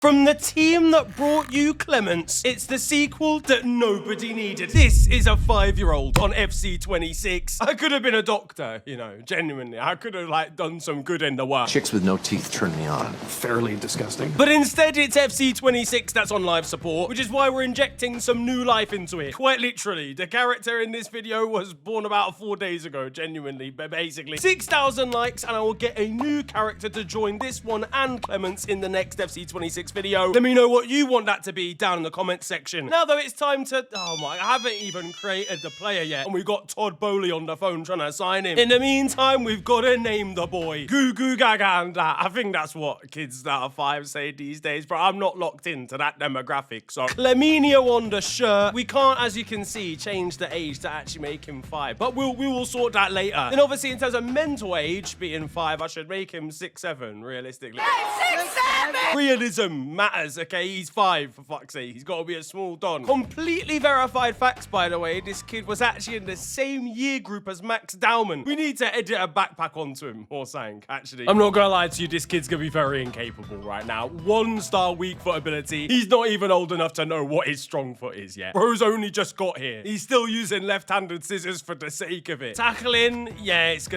From the team that brought you Clements, it's the sequel that nobody needed. This is a 5-year-old on FC26. I could have been a doctor, you know, genuinely. I could have, like, done some good in the world. Chicks with no teeth turn me on. Fairly disgusting. But instead, it's FC26 that's on live support, which is why we're injecting some new life into it. Quite literally, the character in this video was born about 4 days ago, genuinely, but basically. 6,000 likes, and I will get a new character to join this one and Clements in the next FC26 video. Let me know what you want that to be down in the comments section. Now, though, it's time to... Oh, my... I haven't even created the player yet, and we've got Todd Bowley on the phone trying to sign him. In the meantime, we've got to name the boy. Goo Goo Gaga and that. I think that's what kids that are 5 say these days, but I'm not locked into that demographic, so... Clemenio on the shirt. We can't, as you can see, change the age to actually make him 5, but we will sort that later. Then, obviously, in terms of mental age, being 5, I should make him 6'7", realistically. Hey, 6'7"! Realism matters, okay? He's 5, for fuck's sake. He's got to be a small don. Completely verified facts, by the way. This kid was actually in the same year group as Max Dowman. We need to edit a backpack onto him or something, actually. I'm not gonna lie to you, this kid's gonna be very incapable right now. 1-star weak foot ability. He's not even old enough to know what his strong foot is yet. Bro's only just got here. He's still using left-handed scissors for the sake of it. Tackling, yeah, it's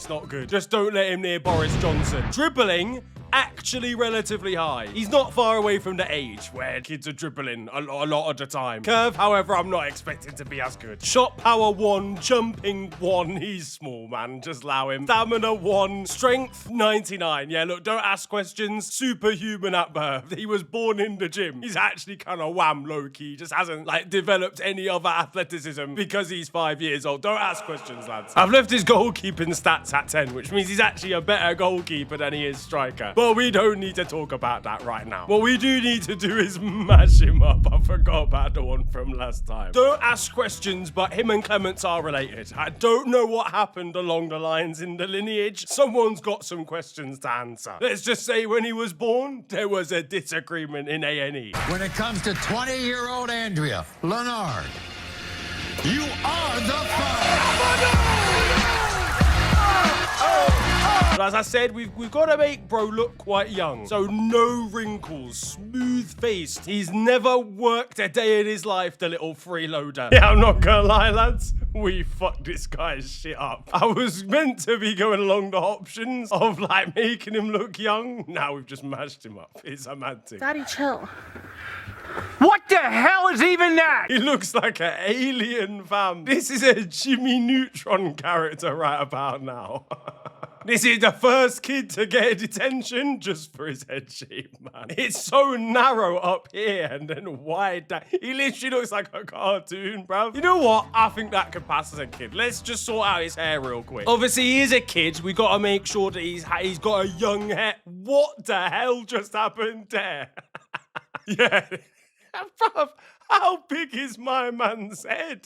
not good. Just don't let him near Boris Johnson. Dribbling, actually relatively high. He's not far away from the age where kids are dribbling a lot of the time. Curve, however, I'm not expecting to be as good. Shot power 1, jumping 1. He's small, man. Just allow him. Stamina 1, strength 99. Yeah, look, don't ask questions. Superhuman at birth. He was born in the gym. He's actually kind of wham low-key. Just hasn't, like, developed any other athleticism because he's 5 years old. Don't ask questions, lads. I've left his goalkeeping stats at 10, which means he's actually a better goalkeeper than he is striker. But we don't need to talk about that right now. What we do need to do is mash him up. I forgot about the one from last time. Don't ask questions, but him and Clements are related. I don't know what happened along the lines in the lineage. Someone's got some questions to answer. Let's just say when he was born, there was a disagreement in A&E. When it comes to 20-year-old Andrea Leonard, you are the But as I said, we've got to make bro look quite young. So no wrinkles, smooth-faced. He's never worked a day in his life, the little freeloader. Yeah, I'm not gonna lie, lads. We fucked this guy's shit up. I was meant to be going along the options of, like, making him look young. Now we've just mashed him up. It's a mad thing. Daddy, chill. What the hell is even that? He looks like an alien, fam. This is a Jimmy Neutron character right about now. This is the first kid to get a detention just for his head shape, man. It's so narrow up here and then wide down. He literally looks like a cartoon, bruv. You know what? I think that could pass as a kid. Let's just sort out his hair real quick. Obviously, he is a kid. We got to make sure that he's got a young hair. What the hell just happened there? Yeah. Bruv, how big is my man's head?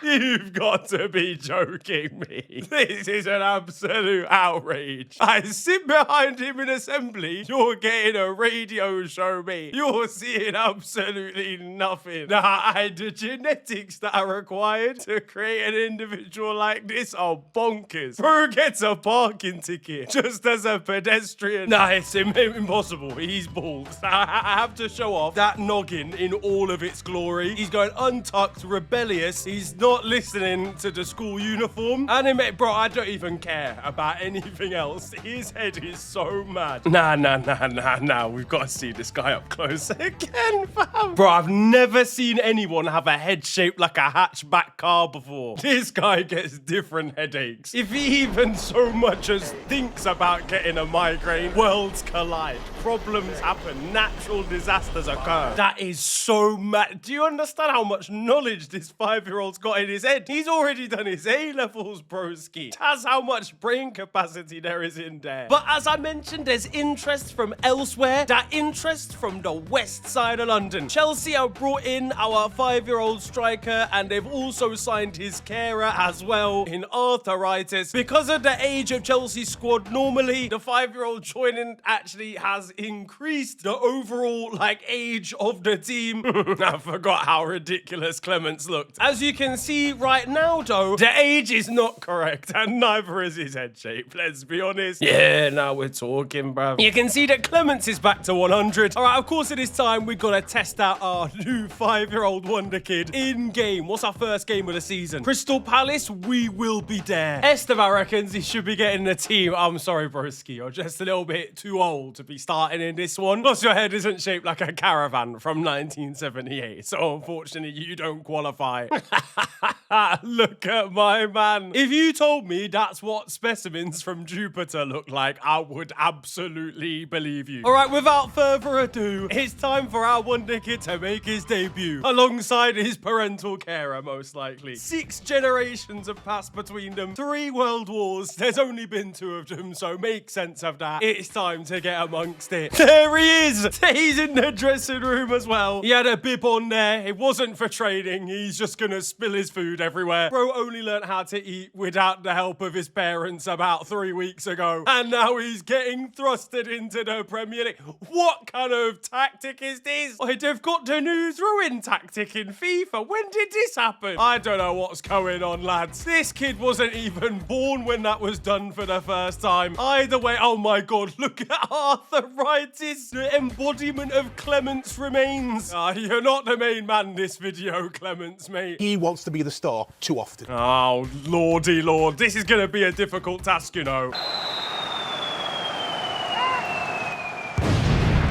You've got to be joking me. This is an absolute outrage. I sit behind him in assembly. You're getting a radio show, me. You're seeing absolutely nothing. Now, the genetics that are required to create an individual like this are bonkers. Bro gets a parking ticket just as a pedestrian. Nah, it's impossible. He's bald. I have to show off that noggin in all of its glory. He's going untucked, rebellious. He's not listening to the school uniform. Anime, bro, I don't even care about anything else. His head is so mad. Nah. We've got to see this guy up close again, fam. Bro, I've never seen anyone have a head shaped like a hatchback car before. This guy gets different headaches. If he even so much as thinks about getting a migraine, worlds collide. Problems happen. Natural disasters occur. That is so mad. Do you understand how much knowledge this 5-year-old's got in his head? He's already done his A-levels, broski. That's how much brain capacity there is in there. But as I mentioned, there's interest from elsewhere. That interest from the west side of London. Chelsea have brought in our 5-year-old striker, and they've also signed his carer as well in arthritis. Because of the age of Chelsea's squad, normally the 5-year-old joining actually has increased the overall, like, age of the team. I forgot how ridiculous Clements looked. As you can see, see right now, though, the age is not correct, and neither is his head shape, let's be honest. Yeah, now we're talking, bruv. You can see that Clements is back to 100. All right, of course, it is time we've got to test out our new 5-year-old wonder kid in-game. What's our first game of the season? Crystal Palace, we will be there. Esteban reckons he should be getting the team. I'm sorry, broski, you're just a little bit too old to be starting in this one. Plus, your head isn't shaped like a caravan from 1978, so unfortunately, you don't qualify. Look at my man. If you told me that's what specimens from Jupiter look like, I would absolutely believe you. All right, without further ado, it's time for our wonder kid to make his debut, alongside his parental carer, most likely. 6 generations have passed between them, 3 world wars. There's only been 2 of them, so make sense of that. It's time to get amongst it. There he is. He's in the dressing room as well. He had a bib on there. It wasn't for training. He's just gonna spill his food everywhere. Bro only learned how to eat without the help of his parents about 3 weeks ago. And now he's getting thrusted into the Premier League. What kind of tactic is this? Wait, they've got the new throw-in tactic in FIFA. When did this happen? I don't know what's going on, lads. This kid wasn't even born when that was done for the first time. Either way, oh my God, look at arthritis. The embodiment of Clements remains. You're not the main man this video, Clements, mate. He wants to be the star too often. Oh, lordy lord. This is going to be a difficult task, you know.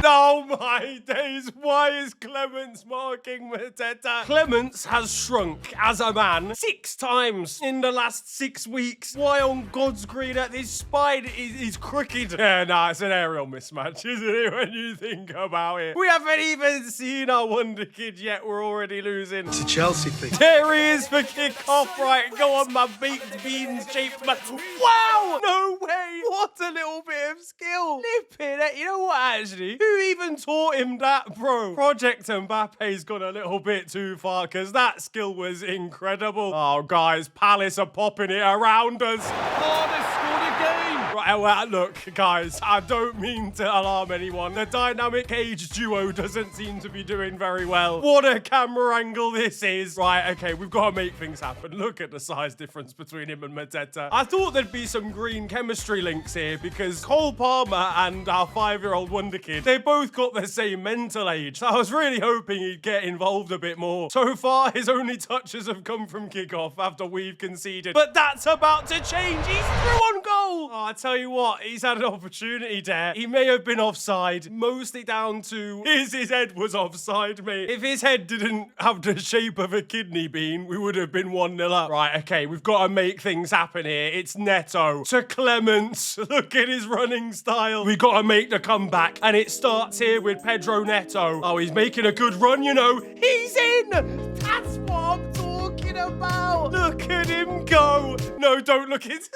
Oh my days, why is Clements marking Mateta? Clements has shrunk as a man 6 times in the last 6 weeks. Why on God's green earth his spine is crooked? Yeah, nah, it's an aerial mismatch, isn't it, when you think about it? We haven't even seen our wonder kid yet, we're already losing. It's a Chelsea thing. There he is for kick-off, right? Go on, my baked beans shaped man. Wow! No way! What a little bit of skill. Flipping it. You know what, actually? Who even taught him that, bro? Project Mbappe's gone a little bit too far, because that skill was incredible. Oh, guys, Palace are popping it around us. Oh, they scored again! Right, well, look, guys, I don't mean to alarm anyone. The dynamic age duo doesn't seem to be doing very well. What a camera angle this is. Right, okay, we've got to make things happen. Look at the size difference between him and Mateta. I thought there'd be some green chemistry links here, because Cole Palmer and our 5-year-old wonder kid, they both got the same mental age. So I was really hoping he'd get involved a bit more. So far, his only touches have come from kickoff after we've conceded. But that's about to change. He's through on goal. Oh, I tell you what, he's had an opportunity there. He may have been offside, mostly down to his head was offside, mate. If his head didn't have the shape of a kidney bean, we would have been 1-0 up. Right, okay, we've got to make things happen here. It's Neto to Clements. Look at his running style. We got to make the comeback, and it starts here with Pedro Neto. Oh, he's making a good run, you know. He's in! That's what I'm talking about. Look at him go. No, don't look into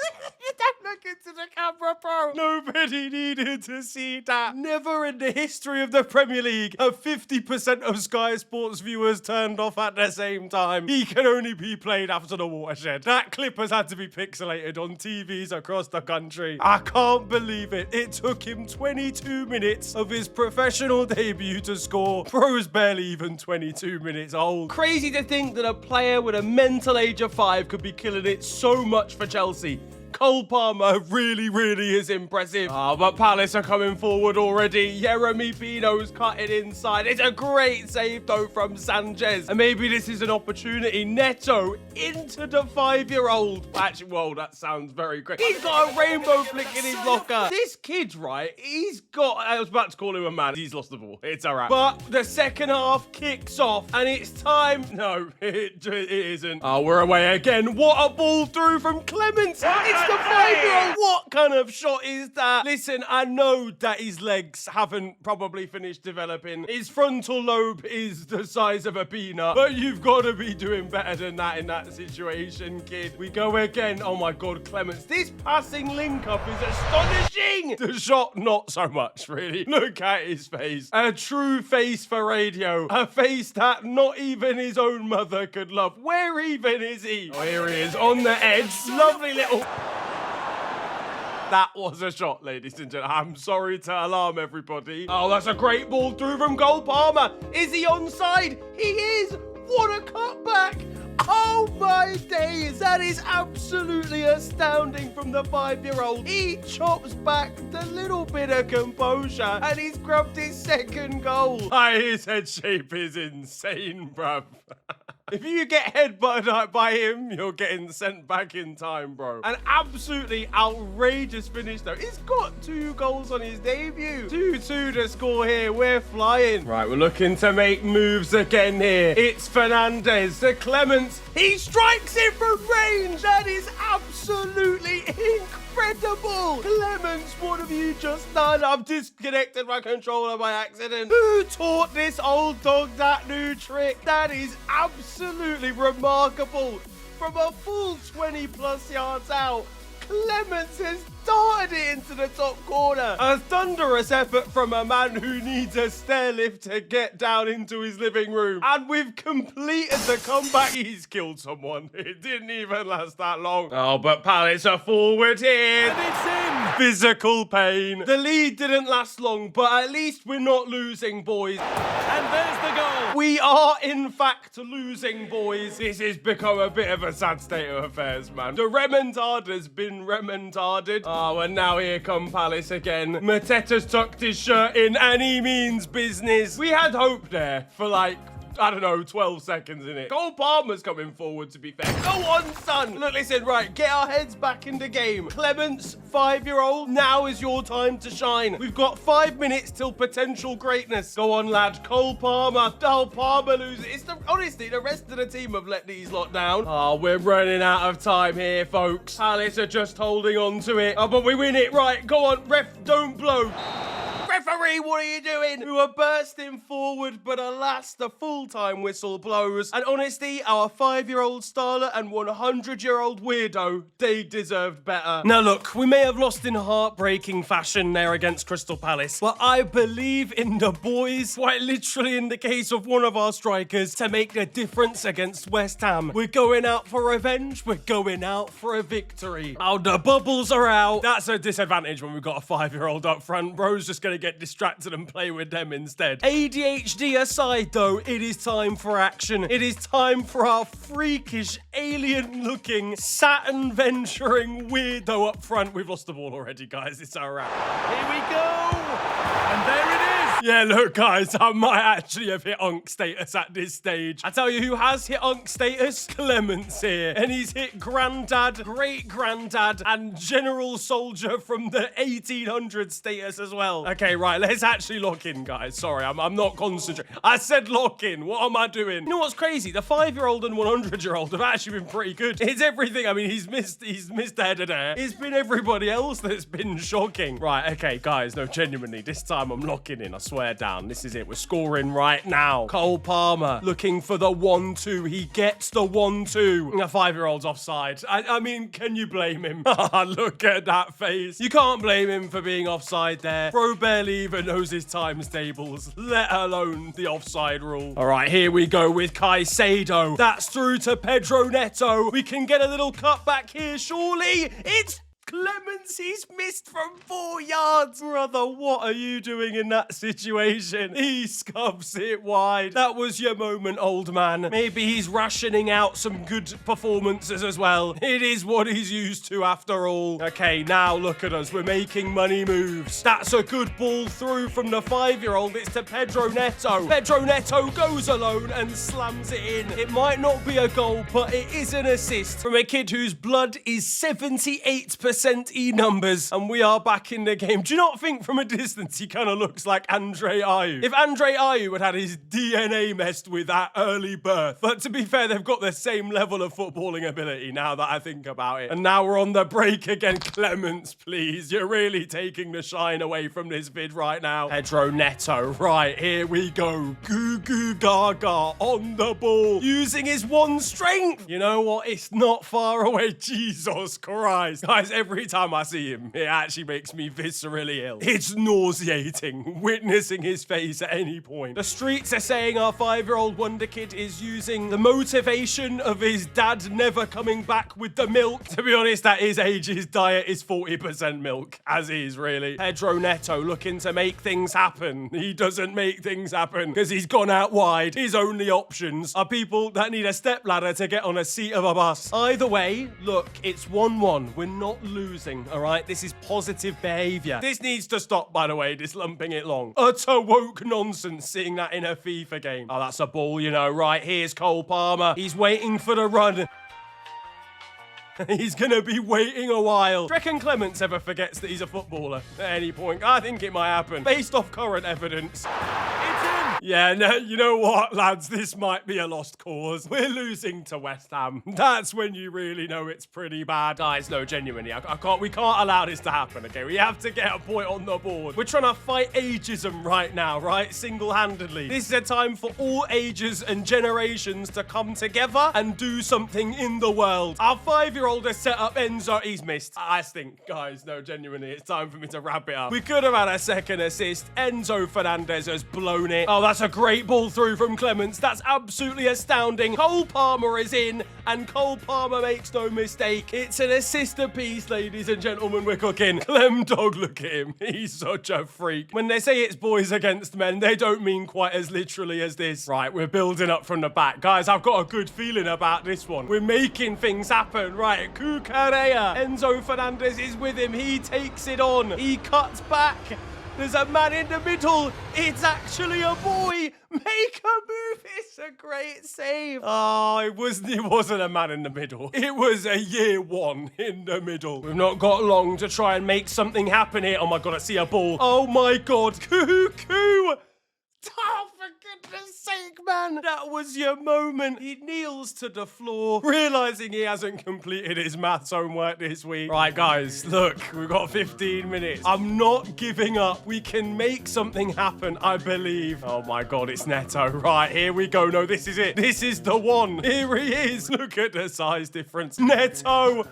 don't look into the camera, bro. Nobody needed to see that. Never in the history of the Premier League have 50% of Sky Sports viewers turned off at the same time. He can only be played after the watershed. That clip has had to be pixelated on TVs across the country. I can't believe it. It took him 22 minutes of his professional debut to score. Bro's barely even 22 minutes old. Crazy to think that a player with a mental age of 5 could be killing it so much for Chelsea. Cole Palmer really, really is impressive. But Palace are coming forward already. Yeremy Pino's cutting inside. It's a great save, though, from Sanchez. And maybe this is an opportunity. Neto into the 5-year-old. Actually, whoa, that sounds very great. He's got a rainbow flick in his locker. This kid, right, he's got... I was about to call him a man. He's lost the ball. It's a wrap. But the second half kicks off, and it's time... No, it isn't. Oh, we're away again. What a ball through from Clements. It's the 5-year-old. What kind of shot is that? Listen, I know that his legs haven't probably finished developing. His frontal lobe is the size of a peanut. But you've got to be doing better than that in that situation, kid. We go again. Oh my God, Clements. This passing link-up is astonishing. The shot, not so much, really. Look at his face. A true face for radio. A face that not even his own mother could love. Where even is he? Oh, here he is on the edge. Lovely little... That was a shot, ladies and gentlemen. I'm sorry to alarm everybody. Oh, that's a great ball through from Cole Palmer. Is he onside? He is. What a cutback. Oh my days, that is absolutely astounding from the 5-year-old. He chops back the little bit of composure and he's grabbed his second goal. His head shape is insane, bruv. If you get headbutted by him, you're getting sent back in time, bro. An absolutely outrageous finish, though. He's got 2 goals on his debut. 2-2 to score here. We're flying. Right, we're looking to make moves again here. It's Fernandez to Clements. He strikes it from range. That is absolutely incredible. Clements, what have you just done? I've disconnected my controller by accident. Who taught this old dog that new trick? That is absolutely remarkable. From a full 20+ yards out, Clements has darted it into the top corner. A thunderous effort from a man who needs a stair lift to get down into his living room. And we've completed the comeback. He's killed someone. It didn't even last that long. Oh, but Palace are forward here. And it's in. Physical pain. The lead didn't last long, but at least we're not losing, boys. And there's the goal. We are, in fact, losing, boys. This has become a bit of a sad state of affairs, man. The remontarda's been remontarded. Oh, and now here come Palace again. Mateta's tucked his shirt in and he means business. We had hope there for like, I don't know, 12 seconds in it. Cole Palmer's coming forward, to be fair. Go on, son. Look, listen, right, get our heads back in the game. Clements, 5-year-old, now is your time to shine. We've got 5 minutes till potential greatness. Go on, lad. Cole Palmer. Oh, Palmer loses. Honestly, the rest of the team have let these lot down. Oh, we're running out of time here, folks. Palace are just holding on to it. Oh, but we win it. Right, go on, ref, don't blow. Referee, what are you doing? We were bursting forward, but alas, the full-time whistle blows. And honestly, our 5-year-old starlet and 100-year-old weirdo, they deserved better. Now look, we may have lost in heartbreaking fashion there against Crystal Palace, but I believe in the boys, quite literally in the case of one of our strikers, to make the difference against West Ham. We're going out for revenge. We're going out for a victory. Oh, the bubbles are out. That's a disadvantage when we've got a 5-year-old up front. Bro's just going to get distracted and play with them instead. ADHD aside, though, it is time for action. It is time for our freakish, alien-looking, Saturn-venturing weirdo up front. We've lost the ball already, guys. It's a wrap. Here we go! And there it is! Yeah, look, guys, I might actually have hit Unk status at this stage. I tell you who has hit Unk status? Clements here. And he's hit Granddad, Great-Granddad, and General Soldier from the 1800 status as well. Okay, right, let's actually lock in, guys. Sorry, I'm not concentrating. I said lock in. What am I doing? You know what's crazy? The 5-year-old and 100-year-old have actually been pretty good. It's everything. I mean, he's missed the header there. It's been everybody else that's been shocking. Right, okay, guys, no, genuinely, this time I'm locking in. I swear down. This is it. We're scoring right now. Cole Palmer looking for the 1-2. He gets the 1-2. The 5-year-old's offside. I mean, can you blame him? Look at that face. You can't blame him for being offside there. Bro barely even knows his times tables, let alone the offside rule. All right, here we go with Caicedo. That's through to Pedro Neto. We can get a little cut back here, surely. It's Clements, he's missed from 4 yards. Brother, what are you doing in that situation? He scuffs it wide. That was your moment, old man. Maybe he's rationing out some good performances as well. It is what he's used to after all. Okay, now look at us. We're making money moves. That's a good ball through from the 5-year-old. It's to Pedro Neto. Pedro Neto goes alone and slams it in. It might not be a goal, but it is an assist from a kid whose blood is 78% E numbers, and we are back in the game. Do you not think from a distance he kind of looks like Andre Ayew? If Andre Ayew had his DNA messed with at early birth. But to be fair, they've got the same level of footballing ability now that I think about it. And now we're on the break again. Clements, please. You're really taking the shine away from this vid right now. Pedro Neto. Right, here we go. Goo goo gaga on the ball. Using his one strength. You know what? It's not far away. Jesus Christ. Guys, Every time I see him, it actually makes me viscerally ill. It's nauseating, witnessing his face at any point. The streets are saying our 5-year-old wonder kid is using the motivation of his dad never coming back with the milk. To be honest, at his age, his diet is 40% milk, as is really. Pedro Neto looking to make things happen. He doesn't make things happen because he's gone out wide. His only options are people that need a stepladder to get on a seat of a bus. Either way, look, it's 1-1. We're not losing, all right? This is positive behavior. This needs to stop, by the way, this lumping it long. Utter woke nonsense seeing that in a FIFA game. Oh, that's a ball, you know, right? Here's Cole Palmer. He's waiting for the run. He's gonna be waiting a while. Do you reckon Clements ever forgets that he's a footballer at any point? I think it might happen. Based off current evidence. It's in! Yeah, no, you know what, lads? This might be a lost cause. We're losing to West Ham. That's when you really know it's pretty bad. Guys, no, genuinely, we can't allow this to happen, okay? We have to get a point on the board. We're trying to fight ageism right now, right? Single-handedly. This is a time for all ages and generations to come together and do something in the world. Our 5-year-old has set up Enzo. He's missed. I stink, guys. No, genuinely, it's time for me to wrap it up. We could have had a second assist. Enzo Fernandez has blown it. Oh, that's a great ball through from Clements. That's absolutely astounding. Cole Palmer is in, and Cole Palmer makes no mistake. It's an assist apiece, ladies and gentlemen. We're cooking. Clem Dog, look at him. He's such a freak. When they say it's boys against men, they don't mean quite as literally as this. Right, we're building up from the back. Guys, I've got a good feeling about this one. We're making things happen. Right, Cucurella. Enzo Fernandez is with him. He takes it on. He cuts back. There's a man in the middle. It's actually a boy. Make a move. It's a great save. Oh, it wasn't a man in the middle. It was a year one in the middle. We've not got long to try and make something happen here. Oh my God, I see a ball. Oh my God. Cuckoo. Oh, for goodness sake, man. That was your moment. He kneels to the floor, realizing he hasn't completed his maths homework this week. Right, guys, look, we've got 15 minutes. I'm not giving up. We can make something happen, I believe. Oh my God, it's Neto. Right, here we go. No, this is it. This is the one. Here he is. Look at the size difference. Neto.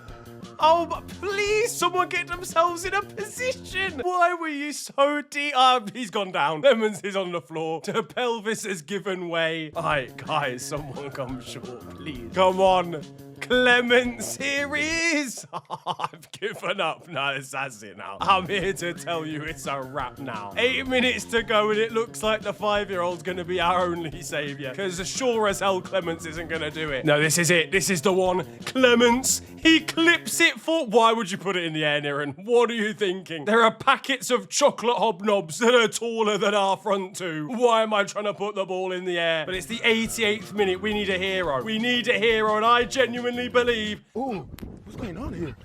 Oh, but please, someone get themselves in a position. Why were you so deep? He's gone down. Lemons is on the floor. The pelvis has given way. All right, guys, someone come short, please. Come on. Clements, here he is. I've given up. No, that's it now. I'm here to tell you it's a wrap now. 8 minutes to go, and it looks like the 5-year-old's going to be our only savior. Because sure as hell, Clements isn't going to do it. No, this is it. This is the one. Clements, he clips it for... Why would you put it in the air, Niran? What are you thinking? There are packets of chocolate hobnobs that are taller than our front two. Why am I trying to put the ball in the air? But it's the 88th minute. We need a hero. We need a hero, and I genuinely believe What's going on here?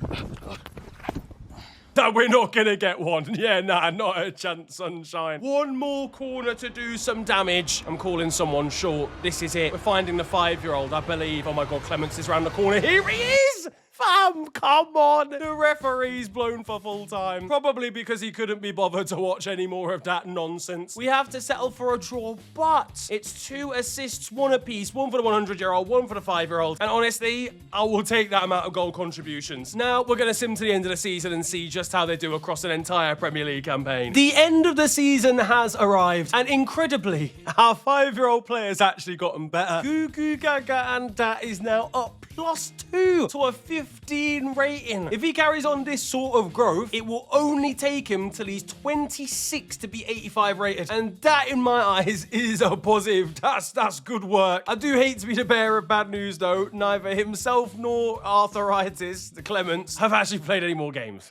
that we're not gonna get one. Yeah, nah, not a chance, sunshine. One more corner to do some damage. I'm calling someone short. This is it. We're finding the 5-year-old, I believe. Oh my God, Clements is around the corner. Here he is! Fam, come on. The referee's blown for full time. Probably because he couldn't be bothered to watch any more of that nonsense. We have to settle for a draw, but it's 2 assists, 1 apiece. 1 for the 100-year-old, 1 for the 5-year-old. And honestly, I will take that amount of goal contributions. Now, we're going to sim to the end of the season and see just how they do across an entire Premier League campaign. The end of the season has arrived. And incredibly, our 5-year-old player's actually gotten better. Goo Gaga, and that is now up +2 to a 15 rating. If he carries on this sort of growth, it will only take him till he's 26 to be 85 rated. And that, in my eyes, is a positive. That's good work. I do hate to be the bearer of bad news, though. Neither himself nor Arthuritis, the Clements, have actually played any more games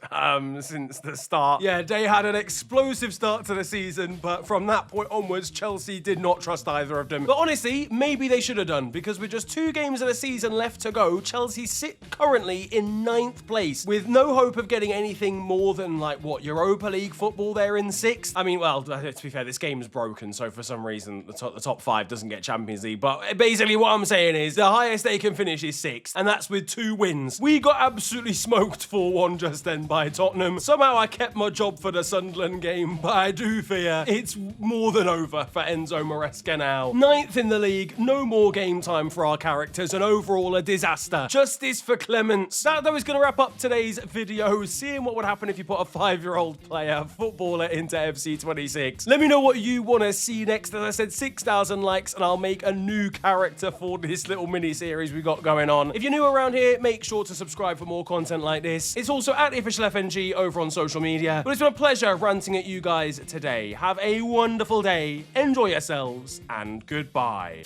since the start. Yeah, they had an explosive start to the season, but from that point onwards, Chelsea did not trust either of them. But honestly, maybe they should have done, because with just 2 games of the season left to go, Chelsea sit currently in 9th place with no hope of getting anything more than, like, what, Europa League football. They're in 6th. I mean, well, to be fair, this game is broken, so for some reason the top 5 doesn't get Champions League. But basically what I'm saying is the highest they can finish is 6th, and that's with 2 wins. We got absolutely smoked 4-1 just then by Tottenham. Somehow I kept my job for the Sunderland game, but I do fear it's more than over for Enzo Maresca now. 9th in the league, no more game time for our characters, and overall a disaster. Justice for Clements. That, though, is going to wrap up today's video, seeing what would happen if you put a 5-year-old player, footballer, into FC26. Let me know what you want to see next. As I said, 6,000 likes, and I'll make a new character for this little mini-series we got going on. If you're new around here, make sure to subscribe for more content like this. It's also at @officialfng over on social media. But it's been a pleasure ranting at you guys today. Have a wonderful day, enjoy yourselves, and goodbye.